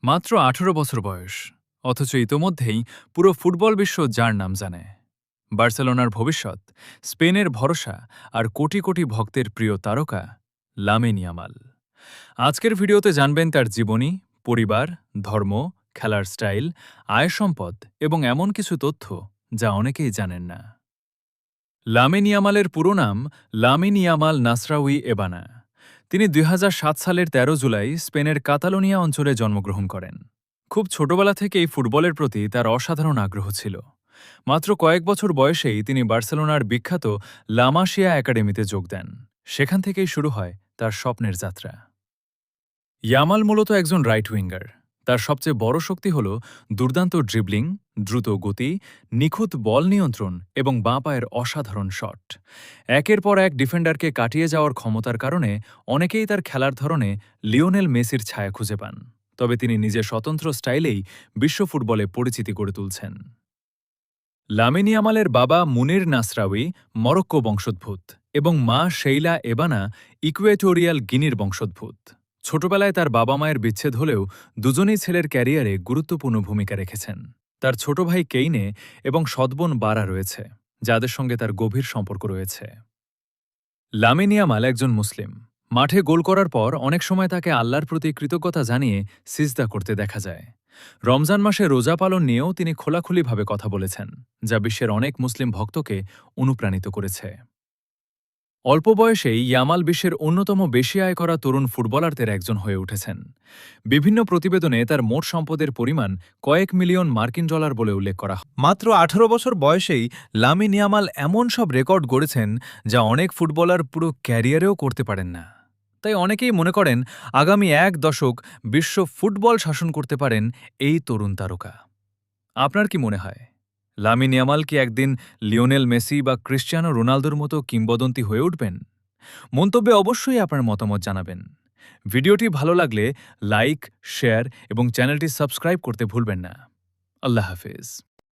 মাত্র ১৮ বছর বয়স, অথচ ইতোমধ্যেই পুরো ফুটবল বিশ্ব যার নাম জানে। বার্সেলোনার ভবিষ্যৎ, স্পেনের ভরসা আর কোটি কোটি ভক্তের প্রিয় তারকা লামিন ইয়ামাল। আজকের ভিডিওতে জানবেন তার জীবনী, পরিবার, ধর্ম, খেলার স্টাইল, আয় সম্পদ এবং এমন কিছু তথ্য যা অনেকেই জানেন না। লামিন ইয়ামালের পুরো নাম লামিন ইয়ামাল নাসরাউই এবানা। তিনি ২০০৭ সালের ১৩ জুলাই স্পেনের কাতালোনিয়া অঞ্চলে জন্মগ্রহণ করেন। খুব ছোটবেলা থেকেই ফুটবলের প্রতি তার অসাধারণ আগ্রহ ছিল। মাত্র কয়েক বছর বয়সেই তিনি বার্সেলোনার বিখ্যাত লা মাসিয়া একাডেমিতে যোগ দেন। সেখান থেকেই শুরু হয় তার স্বপ্নের যাত্রা। ইয়ামাল মূলত একজন রাইট উইঙ্গার। তার সবচেয়ে বড় শক্তি হল দুর্দান্ত ড্রিবলিং, দ্রুত গতি, নিখুঁত বল নিয়ন্ত্রণ এবং বাঁ পায়ের অসাধারণ শট। একের পর এক ডিফেন্ডারকে কাটিয়ে যাওয়ার ক্ষমতার কারণে অনেকেই তার খেলার ধরনে লিওনেল মেসির ছায়া খুঁজে পান। তবে তিনি নিজের স্বতন্ত্র স্টাইলেই বিশ্ব ফুটবলে পরিচিতি গড়ে তুলছেন। লামিন ইয়ামালের বাবা মুনির নাসরাউই মরক্কো বংশোদ্ভূত এবং মা শেইলা এবানা ইকুয়েটোরিয়াল গিনির বংশোদ্ভূত। ছোটবেলায় তার বাবা মায়ের বিচ্ছেদ হলেও দুজনেই ছেলের ক্যারিয়ারে গুরুত্বপূর্ণ ভূমিকা রেখেছেন। তার ছোট ভাই কেইনে এবং সৎবোন বারা রয়েছে, যাদের সঙ্গে তার গভীর সম্পর্ক রয়েছে। লামিন ইয়ামাল একজন মুসলিম। মাঠে গোল করার পর অনেক সময় তাকে আল্লাহর প্রতি কৃতজ্ঞতা জানিয়ে সিজদা করতে দেখা যায়। রমজান মাসে রোজা পালন নিয়েও তিনি খোলাখুলিভাবে কথা বলেছেন, যা বিশ্বের অনেক মুসলিম ভক্তকে অনুপ্রাণিত করেছে। অল্প বয়সেই ইয়ামাল বিশ্বের অন্যতম বেশি আয় করা তরুণ ফুটবলারদের একজন হয়ে উঠেছেন। বিভিন্ন প্রতিবেদনে তার মোট সম্পদের পরিমাণ কয়েক মিলিয়ন মার্কিন ডলার বলে উল্লেখ করা হয়। মাত্র ১৮ বছর বয়সেই লামিন ইয়ামাল এমন সব রেকর্ড গড়েছেন যা অনেক ফুটবলার পুরো ক্যারিয়ারেও করতে পারেন না। তাই অনেকেই মনে করেন আগামী এক দশক বিশ্ব ফুটবল শাসন করতে পারেন এই তরুণ তারকা। আপনার কি মনে হয়, লামিন ইয়ামাল কি একদিন লিওনেল মেসি বা ক্রিশ্চিয়ানো রোনালদোর মতো কিংবদন্তি হয়ে উঠবেন? মন্তব্যে অবশ্যই আপনার মতামত জানাবেন। ভিডিওটি ভালো লাগলে লাইক, শেয়ার এবং চ্যানেলটি সাবস্ক্রাইব করতে ভুলবেন না। আল্লাহ হাফেজ।